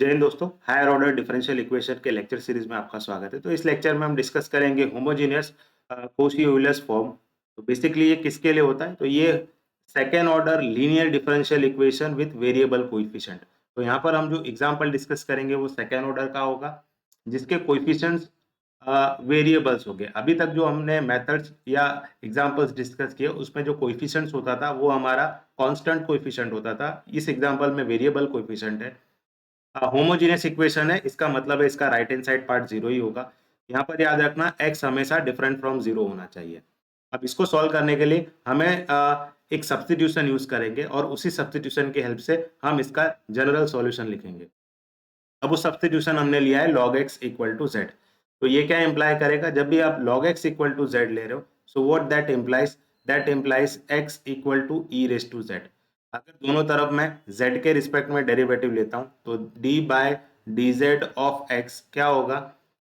जय हिंद दोस्तों, higher order differential equation के लेक्चर सीरीज में आपका स्वागत है। तो इस लेक्चर में हम डिस्कस करेंगे होमोजेनियस कोशी-यूलर्स फॉर्म। तो बेसिकली ये किसके लिए होता है? तो ये second order linear differential equation with variable coefficient. तो यहाँ पर हम जो एग्जांपल डिस्कस करेंगे वो सेकंड ऑर्डर का होगा, जिसके कोएफिशिएंट्स वेरिएबल्स हो गए। अभी तक जो हमने मेथड्स या एग्जांपल्स डिस्कस किए उसमें जो कोएफिशिएंट्स होता था वो हमारा कांस्टेंट कोएफिशिएंट होता था। इस एग्जांपल में वेरिएबल कोएफिशिएंट है। होमोजेनियस इक्वेशन है, इसका मतलब है इसका राइट हैंड साइड पार्ट 0 ही होगा। यहाँ पर याद रखना x हमेशा डिफरेंट फ्रॉम 0 होना चाहिए। अब इसको सॉल्व करने के लिए हमें एक सब्स्टिट्यूशन यूज करेंगे और उसी सब्स्टिट्यूशन की हेल्प से हम इसका जनरल सॉल्यूशन लिखेंगे। अब वो सब्स्टिट्यूशन हमने लिया है log x equal to z। तो ये क्या इंप्लाई करेगा? जब भी आप log x equal to z ले रहे हो, so what that implies x equal to e raise to z। अगर दोनों तरफ मैं z के रिस्पेक्ट में डेरिवेटिव लेता हूँ तो d by d z of x क्या होगा?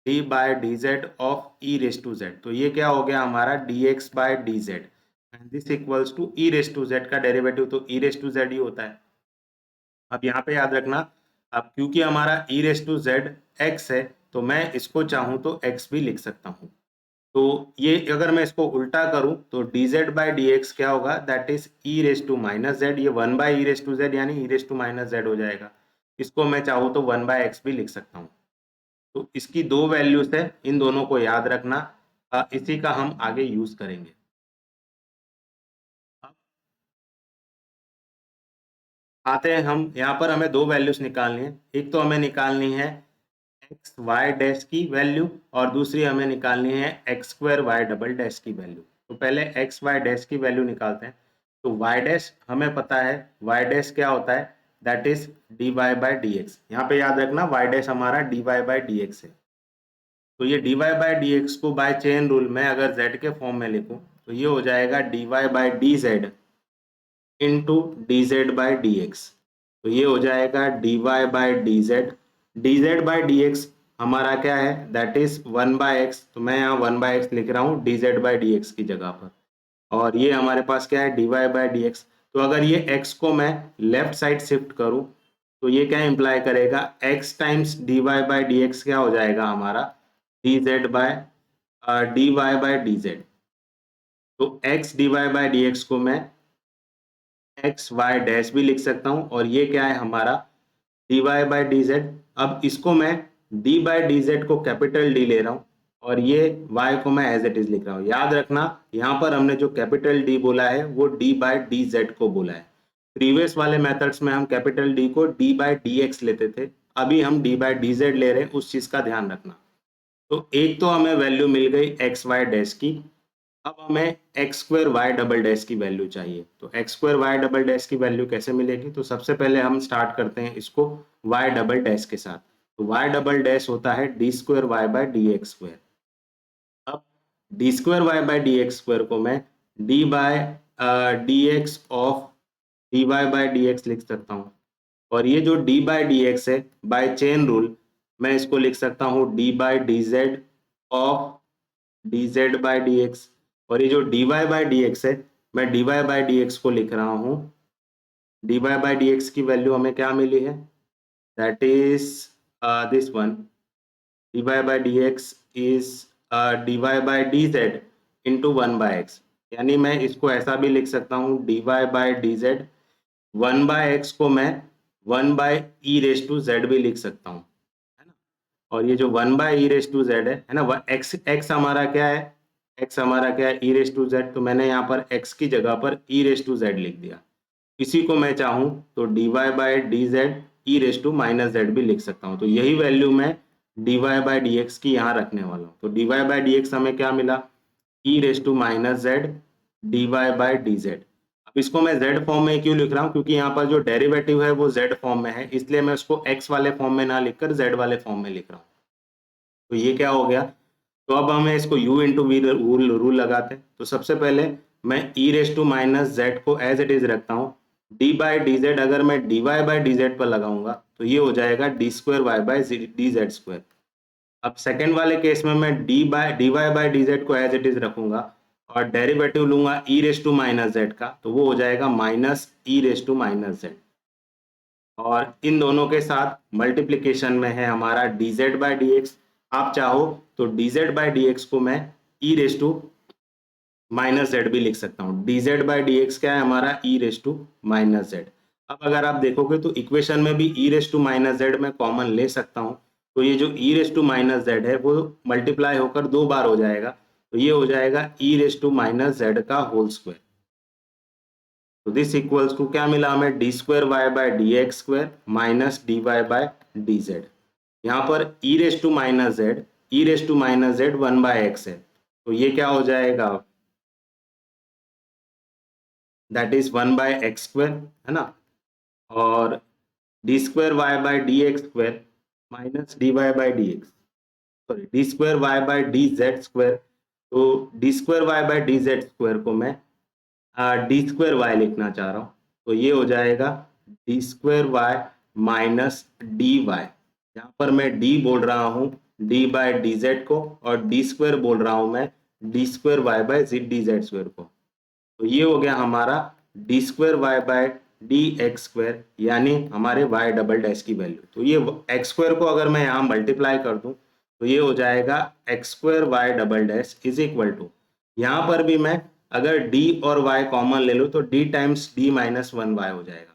d by d z of e raise to z। तो ये क्या हो गया हमारा dx by d z and this equals to e raise to z का डेरिवेटिव तो e रेज टू z ही होता है। अब यहाँ पे याद रखना, अब क्योंकि हमारा e raise to z x है तो मैं इसको चाहूँ तो x भी लिख सकता हूँ। तो ये अगर मैं इसको उल्टा करूं तो dz बाई डी एक्स क्या होगा? That is e raise to minus z. ये 1 by e raise to z यानी e raise to minus z हो जाएगा। इसको मैं चाहूँ तो 1 बाय एक्स भी लिख सकता हूँ। तो इसकी दो वैल्यूज है, इन दोनों को याद रखना। इसी का हम आगे यूज करेंगे। अब आते हैं हम यहाँ पर, हमें दो वैल्यूज निकालनी है। एक तो हमें निकालनी है एक्स वाई डैश की वैल्यू और दूसरी हमें निकालनी है x square y double dash की वैल्यू। तो पहले एक्स वाई डैश की वैल्यू निकालते हैं। तो वाई डैश हमें पता है, वाई डैश क्या होता है? That is d y by d x. यहाँ पे याद रखना वाई डैश हमारा d y by d x है। तो ये d y by d x को बाय चेन रूल में अगर जेड के फॉर्म में लिखूं तो ये हो जाएगा d y by d z into d z by d x. तो ये हो जाएगा d y by d z by d x हमारा क्या है? That is 1 by x. तो मैं यहाँ 1 बाय एक्स लिख रहा हूँ d z by d x की जगह पर। और ये हमारे पास क्या है? D y by d x. तो अगर ये x को मैं लेफ्ट साइड शिफ्ट करूँ तो ये क्या इंप्लाई करेगा? x times d y by d x क्या हो जाएगा हमारा? D z by d y by d z. तो x d y by d x को मैं एक्स वाई डैश भी लिख सकता हूँ और ये क्या है हमारा? D y by d z. अब इसको मैं डी बाई डी जेड को कैपिटल डी ले रहा हूँ और ये y को मैं एज इट इज लिख रहा हूँ। याद रखना यहाँ पर हमने जो कैपिटल D बोला है वो d बाई डी जेड को बोला है। प्रीवियस वाले मेथड्स में हम कैपिटल D को d बाई डी एक्स लेते थे, अभी हम d बाई डी जेड ले रहे हैं, उस चीज का ध्यान रखना। तो एक तो हमें वैल्यू मिल गई एक्स वाई डैश की। अब हमें x square y double dash की वैल्यू चाहिए। तो x square y double dash की वैल्यू कैसे मिलेगी? तो सबसे पहले हम स्टार्ट करते हैं इसको वाई डबल डैश के साथ। तो वाई डबल डैश होता है d square y by d x square. अब d square y by d x square को मैं d by d x of d y by d x लिख सकता हूँ। और ये जो डी बाई डी एक्स है, बाय चेन रूल मैं इसको लिख सकता हूँ d by d z of d z by d x. और ये जो d y by d x है, मैं d y by d x को लिख रहा हूँ। D y by d x की वैल्यू हमें क्या मिली है? That is this one. D y by d x is d y by d z into 1 by x. यानी मैं इसको ऐसा भी लिख सकता हूँ d y by d z. 1 by x को मैं 1 by e raise to z भी लिख सकता हूँ, है ना। और ये जो 1 by e raise to z है ना, एक्स एक्स हमारा क्या है? एक्स हमारा क्या है? ई रेज टू जेड। तो मैंने यहाँ पर एक्स की जगह पर ई रेज टू जेड लिख दिया। इसी को मैं चाहूँ तो d y by d z e raise to minus z भी लिख सकता हूँ। तो यही वैल्यू मैं d y by d x की यहाँ रखने वाला हूँ। तो d y by d x हमें क्या मिला? E raise to minus z d y by d z. अब इसको मैं z फॉर्म में क्यों लिख रहा हूँ? क्योंकि यहाँ पर जो डेरिवेटिव है वो z फॉर्म में है, इसलिए मैं उसको x वाले फॉर्म में ना लिखकर z वाले फॉर्म में लिख रहा हूँ। तो ये क्या हो गया? तो अब हमें इसको u इंटू वी रूल लगाते हैं। तो सबसे पहले मैं e raise to minus z को एज इट इज रखता हूँ। d बाई डी जेड अगर मैं dy बाई डी जेड पर लगाऊंगा तो ये हो जाएगा d square y by d z square. अब सेकेंड वाले केस में मैं d y by d z को एज इट इज रखूंगा और डेरिवेटिव लूंगा e raise to minus z का, तो वो हो जाएगा minus e raise to minus z. और इन दोनों के साथ मल्टीप्लिकेशन में है हमारा dz बाय dx। आप चाहो तो dz बाय dx को मैं e raise to minus z भी लिख सकता हूँ। dz बाय dx क्या है हमारा e raise to minus z. अब अगर आप देखोगे तो इक्वेशन में भी e raise to minus z में कॉमन ले सकता हूँ, तो ये जो e raise to minus z है वो मल्टीप्लाई होकर 2 बार हो जाएगा, तो ये हो जाएगा e raise to minus z का होल स्क्वायर। तो दिस इक्वल्स टू क्या मिला हमें, d square y by d x square minus d y by d z. यहाँ पर e raise to minus z, e raise to minus z 1 by x है, तो ये क्या हो जाएगा, that is 1 by x square, है ना। और d square y by d x square minus d y by d x, sorry d square y by d z square. तो d square y by d z square को मैं d square Y लिखना चाह रहा हूँ, तो ये हो जाएगा d square y minus d y. यहाँ पर मैं डी बोल रहा हूँ डी बाय डी जेड को, और डी स्क्वायर बोल रहा हूँ मैं d square y by d z square को। तो ये हो गया हमारा d square y by d x square, यानी हमारे वाई डबल डैश की वैल्यू। तो ये एक्स स्क्वायर को अगर मैं यहाँ मल्टीप्लाई कर दूं तो ये हो जाएगा x square y double dash is equal to, यहाँ पर भी मैं अगर डी और वाई कॉमन ले लूँ तो d times d minus one y हो जाएगा।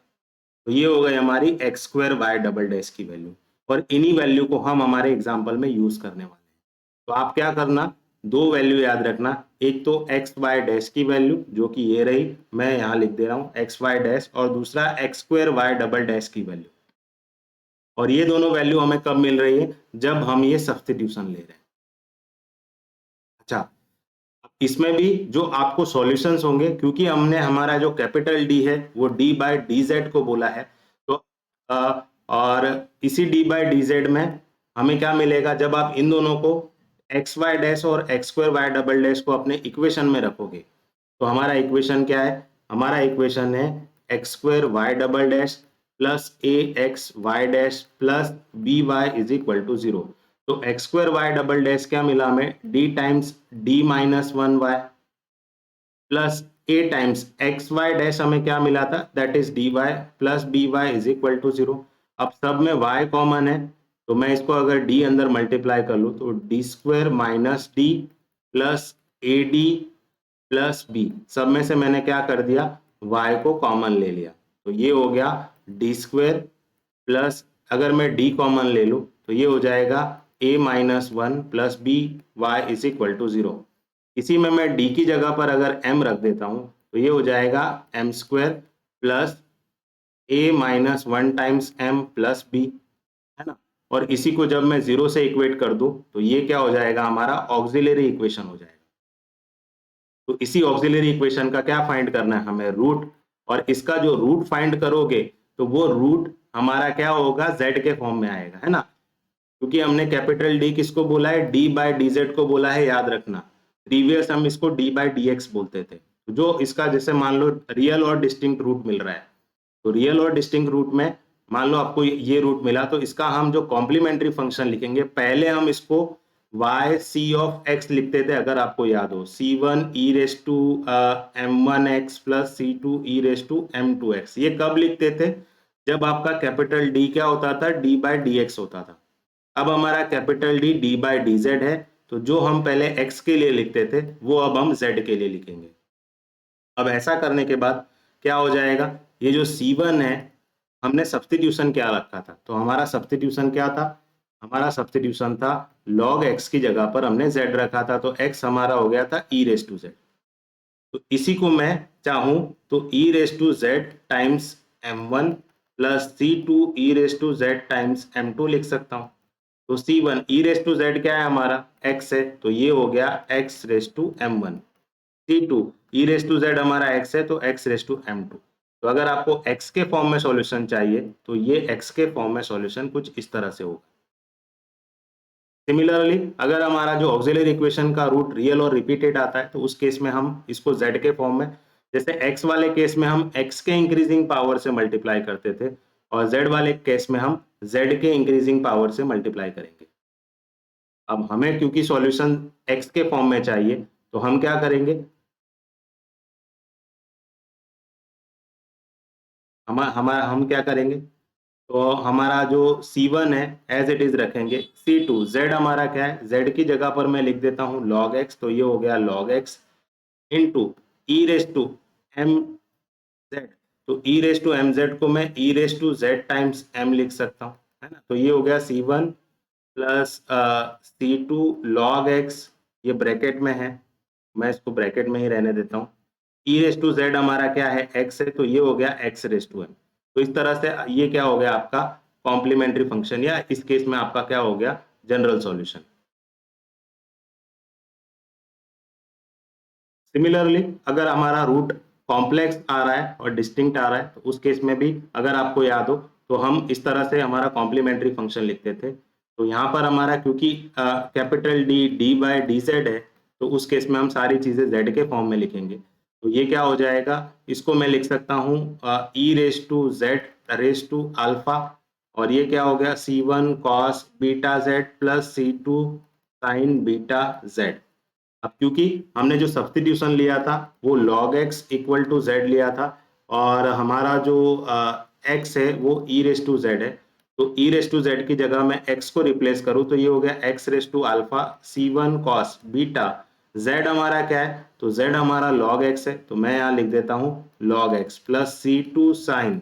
तो ये हो गई हमारी x square y double dash की वैल्यू, और इन्हीं वैल्यू को हम हमारे एग्जाम्पल में यूज करने वाले हैं। तो आप क्या करना, दो वैल्यू याद रखना, एक तो एक्स वाई डैश की वैल्यू जो कि ये रही, मैं यहाँ लिख दे रहा हूँ एक्स वाई डैश, और दूसरा x square y double dash की वैल्यू। और ये दोनों वैल्यू हमें कब मिल रही है, जब हम ये सब्स्टिट्यूशन ले रहे हैं। अच्छा, इसमें भी जो आपको सॉल्यूशंस होंगे, क्योंकि हमने हमारा जो कैपिटल डी है वो डी बाय डी जेड को बोला है, तो और इसी डी बाय डी जेड में हमें क्या मिलेगा, जब आप इन दोनों को एक्स वाई डैश और x square y double dash को अपने इक्वेशन में रखोगे, तो हमारा इक्वेशन क्या है, हमारा इक्वेशन है x square y double dash plus a x y dash plus b y is equal to zero. तो x square y double dash क्या मिला हमें, d times d minus one y plus a times x y dash हमें क्या मिला था, that is d y plus b y is equal to zero. अब सब में y कॉमन है, तो मैं इसको अगर d अंदर मल्टीप्लाई कर लूँ तो d square minus d plus a d plus b, सब में से मैंने क्या कर दिया, y को कॉमन ले लिया, तो ये हो गया डी स्क्वायर प्लस, अगर मैं d कॉमन ले लूँ तो ये हो जाएगा a minus one plus b y is equal to zero. इसी में मैं d की जगह पर अगर m रख देता हूँ तो ये हो जाएगा m square plus a minus one times m plus b, है ना। और इसी को जब मैं जीरो से इक्वेट कर दूं तो ये क्या हो जाएगा, हमारा ऑक्सिलरी इक्वेशन हो जाएगा। तो इसी ऑक्सिलरी इक्वेशन का क्या फाइंड करना है हमें, रूट, और इसका जो रूट फाइंड करोगे तो वो रूट हमारा क्या होगा, z के फॉर्म में आएगा, है ना। क्योंकि हमने कैपिटल D किसको बोला है, d बाय डी जेड को बोला है, याद रखना। प्रीवियस हम इसको d बाय डी एक्स बोलते थे। तो जो इसका जैसे मान लो रियल और डिस्टिंक्ट रूट मिल रहा है, तो रियल और डिस्टिंक्ट रूट में मान लो आपको ये रूट मिला, तो इसका हम जो कॉम्प्लीमेंट्री फंक्शन लिखेंगे, पहले हम इसको y c ऑफ x लिखते थे, अगर आपको याद हो, c1 e raise to m1x plus c2 e raise to m2x। ये कब लिखते थे, जब आपका कैपिटल D क्या होता था, d बाय डी एक्स होता था। अब हमारा capital D d by d z है, तो जो हम पहले x के लिए लिखते थे वो अब हम z के लिए लिखेंगे। अब ऐसा करने के बाद क्या हो जाएगा, ये जो C1 है, हमने सब्स्टिट्यूशन क्या रखा था, तो हमारा सब्स्टिट्यूशन क्या था, हमारा सब्स्टिट्यूशन था log x की जगह पर हमने z रखा था, तो x हमारा हो गया था e रेस टू z। तो इसी को मैं चाहूं तो e raise to z times m1 plus c2 e raise to z times m2 लिख सकता हूं। तो c1 e raise to z क्या है, हमारा x है, तो ये हो गया x raise to m1। c2 e raise to z हमारा x है, तो x रेस टू m2। तो अगर आपको x के फॉर्म में सॉल्यूशन चाहिए तो ये x के फॉर्म में सॉल्यूशन कुछ इस तरह से होगा। सिमिलरली अगर हमारा जो ऑक्सिलरी इक्वेशन का रूट रियल और रिपीटेड आता है, तो उस केस में हम इसको z के फॉर्म में, जैसे x वाले केस में हम x के इंक्रीजिंग पावर से मल्टीप्लाई करते थे, और z वाले केस में हम z के इंक्रीजिंग पावर से मल्टीप्लाई करेंगे। अब हमें क्योंकि सॉल्यूशन x के फॉर्म में चाहिए, तो हम क्या करेंगे, हम क्या करेंगे, तो हमारा जो C1 है एज इट इज रखेंगे। C2 Z हमारा क्या है, Z की जगह पर मैं लिख देता हूँ log x, तो ये हो गया log x into e raise to m z. तो e raise to m z को मैं e raise to z times m लिख सकता हूँ, है ना। तो ये हो गया C1 plus C2 log x, ये ब्रैकेट में है, मैं इसको ब्रैकेट में ही रहने देता हूँ। ई रेस टू जेड हमारा क्या है, x है, तो ये हो गया x रेस टू एम। तो इस तरह से ये क्या हो गया आपका कॉम्प्लीमेंट्री फंक्शन, या इस केस में आपका क्या हो गया जनरल सॉल्यूशन। सिमिलरली अगर हमारा रूट कॉम्प्लेक्स आ रहा है और डिस्टिंक्ट आ रहा है, तो उस केस में भी अगर आपको याद हो तो हम इस तरह से हमारा कॉम्प्लीमेंट्री फंक्शन लिखते थे। तो यहाँ पर हमारा क्योंकि capital d d by d z है, तो उस केस में हम सारी चीजें जेड के फॉर्म में लिखेंगे। तो ये क्या हो जाएगा, इसको मैं लिख सकता हूँ e raise to z raise to alpha, और ये क्या हो गया C1 cos beta z plus C2 sine beta z. अब क्योंकि हमने जो सब्स्टिट्यूशन लिया था वो log x equal to z लिया था, और हमारा जो x है वो e रेस टू जेड है, तो e रेस टू जेड की जगह मैं x को रिप्लेस करूं तो ये हो गया x raise to alpha C1 cos beta. z हमारा क्या है, तो z हमारा log x है, तो मैं यहाँ लिख देता हूँ log x plus C2 sine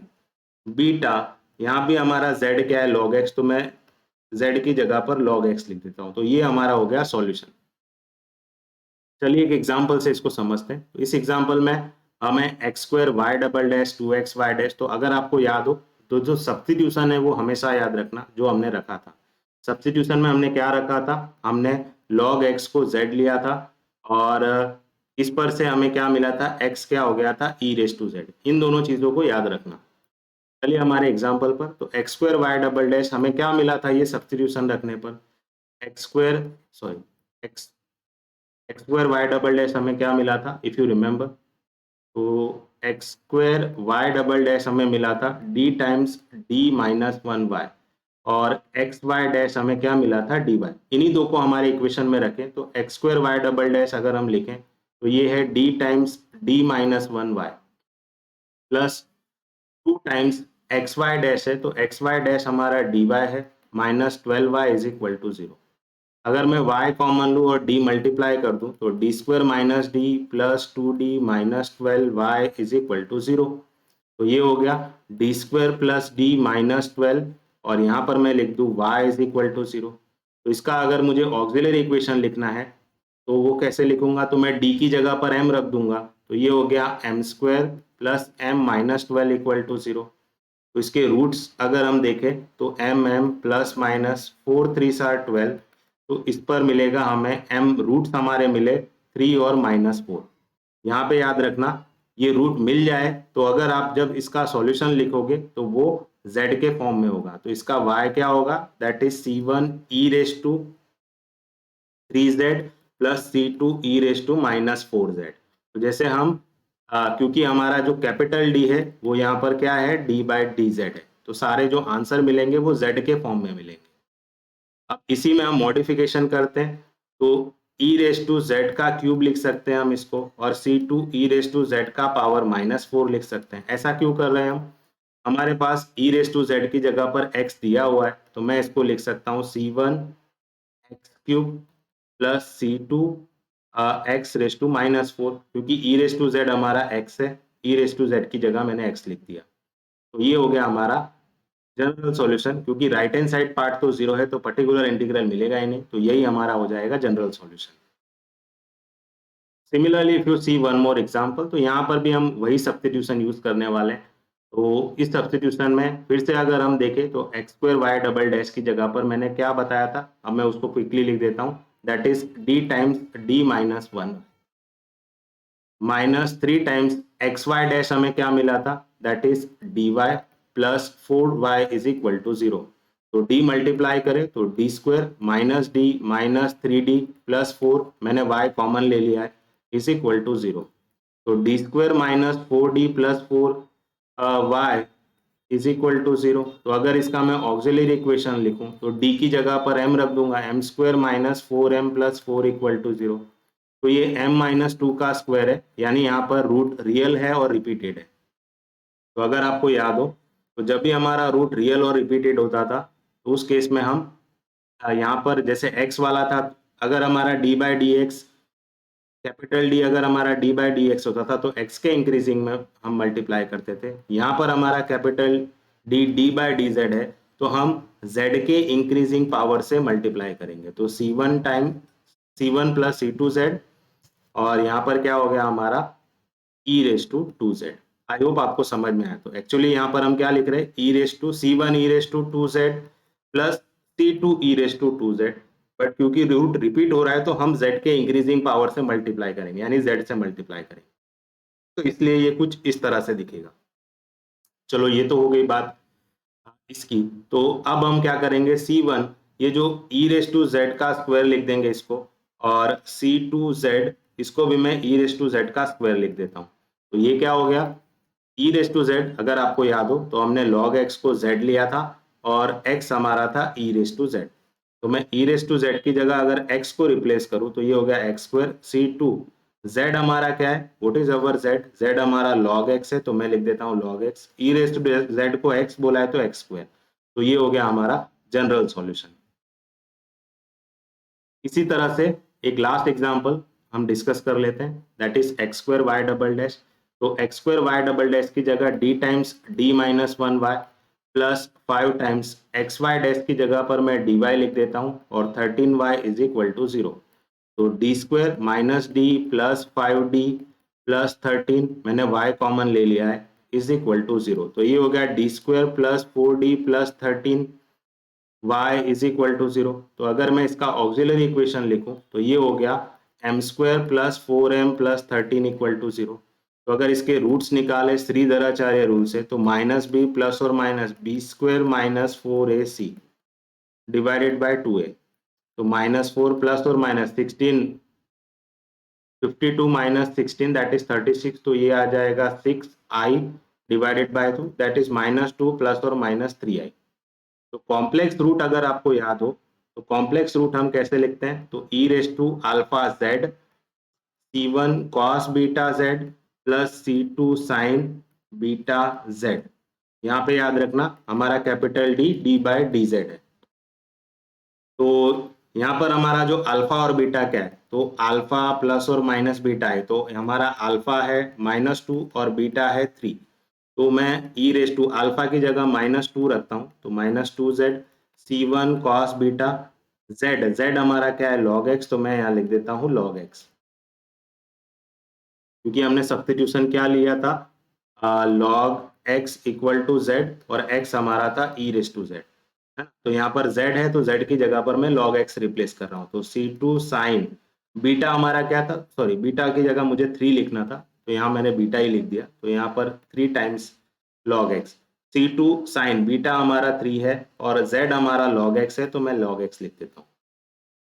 beta. यहाँ भी हमारा z क्या है log x, तो मैं z की जगह पर log x लिख देता हूँ। तो ये हमारा हो गया सॉल्यूशन। चलिए एक एग्जाम्पल से इसको समझते हैं। तो इस एग्जाम्पल में हमें x square y double dash 2x y dash, तो अगर आपको याद हो तो जो सब्स्टिट्यूशन है वो हमेशा याद रखना जो हमने रखा था। सब्स्टिट्यूशन में हमने क्या रखा था, हमने log x को z लिया था, और इस पर से हमें क्या मिला था, x क्या हो गया था e रेस टू जेड। इन दोनों चीजों को याद रखना। चलिए हमारे एग्जाम्पल पर, तो x square y double dash हमें क्या मिला था ये सब्स्टिट्यूशन रखने पर, x square sorry x x square y double dash हमें क्या मिला था इफ यू रिमेंबर, तो x square y double dash हमें मिला था d times d minus one y, और एक्स वाई डैश हमें क्या मिला था डी वाई। इन्हीं दो को हमारे इक्वेशन में रखें तो x square y double dash अगर हम लिखें तो ये है d times d minus one y plus two times x y dash है, तो एक्स वाई डैश हमारा डी वाई है minus 12y is equal to zero. अगर मैं y कॉमन लूँ और d मल्टीप्लाई कर दूं तो d square minus d plus 2d minus 12y is equal to zero. तो ये हो गया d square plus d minus 12, और यहाँ पर मैं लिख दूं y is equal to zero. तो इसका अगर मुझे ऑक्सिलरी इक्वेशन लिखना है तो वो कैसे लिखूंगा, तो मैं d की जगह पर m रख दूंगा, तो ये हो गया m square plus m minus 12 equal to zero. तो इसके रूट्स अगर हम देखें तो एम एम प्लस माइनस 4 3 12, तो इस पर मिलेगा हमें एम रूट्स हमारे मिले 3 और -4। यहाँ पे याद रखना ये रूट मिल जाए तो अगर आप जब इसका सॉल्यूशन लिखोगे तो वो z के फॉर्म में होगा, तो इसका y क्या होगा, that is C1 e raise to 3z plus C2 e raise to -4z। तो जैसे हम क्योंकि हमारा जो कैपिटल D है वो यहाँ पर क्या है d बाई डी जेड है, तो सारे जो आंसर मिलेंगे वो z के फॉर्म में मिलेंगे। अब इसी में हम मॉडिफिकेशन करते हैं, तो e रेस टू जेड का क्यूब लिख सकते हैं हम इसको, और C2 e raise to z का पावर -4 लिख सकते हैं। ऐसा क्यों कर रहे हैं हम, हमारे पास e रेस टू जेड की जगह पर x दिया हुआ है, तो मैं इसको लिख सकता हूँ C1 x cube plus C2 x raise to -4, क्योंकि e रेस टू जेड हमारा x है, e रेस टू जेड की जगह मैंने x लिख दिया। तो ये हो गया हमारा जनरल सॉल्यूशन, क्योंकि राइट हैंड साइड पार्ट तो जीरो है तो पर्टिकुलर इंटीग्रल मिलेगा ही नहीं, तो यही हमारा हो जाएगा general solution. Similarly if you see one more example, तो यहाँ पर भी हम वही सब्स्टिट्यूशन यूज करने वाले हैं। तो इस सब्स्टिट्यूशन में फिर से अगर हम देखें तो x square y double dash की जगह पर मैंने क्या बताया था, अब मैं उसको क्विकली लिख देता हूँ, that is d times d minus one minus 3 times x y dash हमें क्या मिला था, that is d y plus 4y is equal to zero. तो d मल्टीप्लाई करें तो d square minus d minus 3d plus 4, मैंने y common ले लिया है, इज इक्वल टू जीरो। तो d square minus 4d plus 4y is equal to zero. तो अगर इसका मैं ऑक्सिलरी इक्वेशन लिखूं तो d की जगह पर m रख दूंगा, m square minus 4m plus 4 equal to zero. तो ये m माइनस 2 का स्क्वायर है, यानी यहाँ पर रूट रियल है और रिपीटेड है। तो अगर आपको याद हो तो जब भी हमारा रूट रियल और रिपीटेड होता था तो उस केस में हम यहाँ पर जैसे x वाला था, अगर हमारा d by d x capital D अगर हमारा d बाई डी एक्स होता था तो x के इंक्रीजिंग में हम मल्टीप्लाई करते थे। यहाँ पर हमारा capital D by d z है तो हम z के इंक्रीजिंग पावर से मल्टीप्लाई करेंगे। तो C1 time C1 plus C2z और यहाँ पर क्या हो गया हमारा e raise to 2z। I hope आपको समझ में आया। तो एक्चुअली यहाँ पर हम क्या लिख रहे हैं, e raise to C1 e raise to 2z plus C2 e raise to 2z, but क्योंकि रूट रिपीट हो रहा है तो हम z के इंक्रीजिंग पावर से मल्टीप्लाई करेंगे, यानी z से मल्टीप्लाई करेंगे, तो इसलिए ये कुछ इस तरह से दिखेगा। चलो ये तो हो गई बात इसकी। तो अब हम क्या करेंगे, C1 ये जो e रेस टू z का स्क्वायर लिख देंगे इसको, और C2z इसको भी मैं e रेस टू z का स्क्वायर लिख देता हूँ। तो ये क्या हो गया, e रेस टू z, अगर आपको याद हो तो हमने log x को z लिया था और x हमारा था e रेस टू z। तो मैं e रेस टू z की जगह अगर x को रिप्लेस करूं तो ये हो गया x स्क्वायर। C2 z हमारा क्या है, what is our z, z हमारा log x है तो मैं लिख देता हूं log x। e raise to z को x बोला है तो x स्क्वायर। तो ये हो गया हमारा जनरल सॉल्यूशन। इसी तरह से एक लास्ट एग्जांपल हम डिस्कस कर लेते हैं, that is x square y double dash. तो x square y double dash की जगह d times d minus 1y plus 5 times x y dash की जगह पर मैं dy लिख देता हूँ और 13y इज इक्वल टू 0। तो d square minus d plus 5d plus 13, मैंने y कॉमन ले लिया है, इज इक्वल टू 0। तो ये हो गया d square plus 4d plus 13 y is equal to 0। तो अगर मैं इसका ऑक्सिलरी इक्वेशन लिखूं तो ये हो गया m square plus 4m plus 13 equal to 0। तो अगर इसके रूट्स निकाले श्रीधराचार्य रूल से तो माइनस बी प्लस और minus b square minus 4ac divided by 2a। तो माइनस 4 प्लस और माइनस 16, 52 माइनस 16 दैट इज 36। तो ये आ जाएगा 6i divided by 2 that is minus 2 plus और माइनस 3i। तो कॉम्प्लेक्स रूट अगर आपको याद हो तो कॉम्प्लेक्स रूट हम कैसे लिखते हैं, तो e raise to alpha z C1 cos beta z plus C2 sin beta z। यहाँ पे याद रखना हमारा capital D by d z है। तो यहाँ पर हमारा जो अल्फा और बीटा क्या है, तो अल्फा प्लस और माइनस बीटा है, तो हमारा अल्फा है -2 और बीटा है 3। तो मैं e रेस टू अल्फा की जगह -2 रखता हूँ, तो -2z C1 cos beta z हमारा क्या है log x, तो मैं यहाँ लिख देता हूँ log x, क्योंकि हमने सब्स्टिट्यूशन क्या लिया था, log x equal to z और x हमारा था e रेस टू z है ना। तो यहाँ पर z है तो z की जगह पर मैं log x रिप्लेस कर रहा हूँ। तो C2 sin बीटा हमारा क्या था, सॉरी बीटा की जगह मुझे 3 लिखना था तो यहाँ मैंने बीटा ही लिख दिया। तो यहाँ पर 3 times log x, C2 sin beta हमारा 3 है और z हमारा log x है तो मैं log x लिख देता हूँ।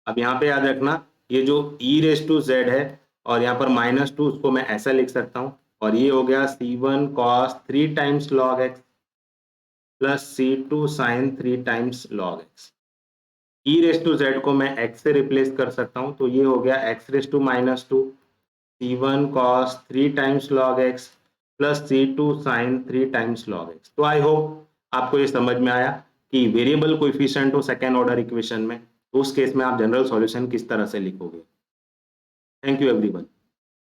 अब यहाँ पे याद रखना ये जो e रेस टू z है और यहाँ पर -2 उसको मैं ऐसा लिख सकता हूँ, और ये हो गया C1 cos 3 times log x plus C2 sin 3 times log x। e raise to z को मैं x से रिप्लेस कर सकता हूँ, तो ये हो गया x raise to -2 C1 cos 3 times log x plus C2 sin 3 times log x। तो आई होप आपको ये समझ में आया कि वेरिएबल कोएफिशिएंट हो सेकेंड ऑर्डर इक्वेशन में तो उस केस में आप जनरल सॉल्यूशन किस तरह से लिखोगे। Thank you everyone.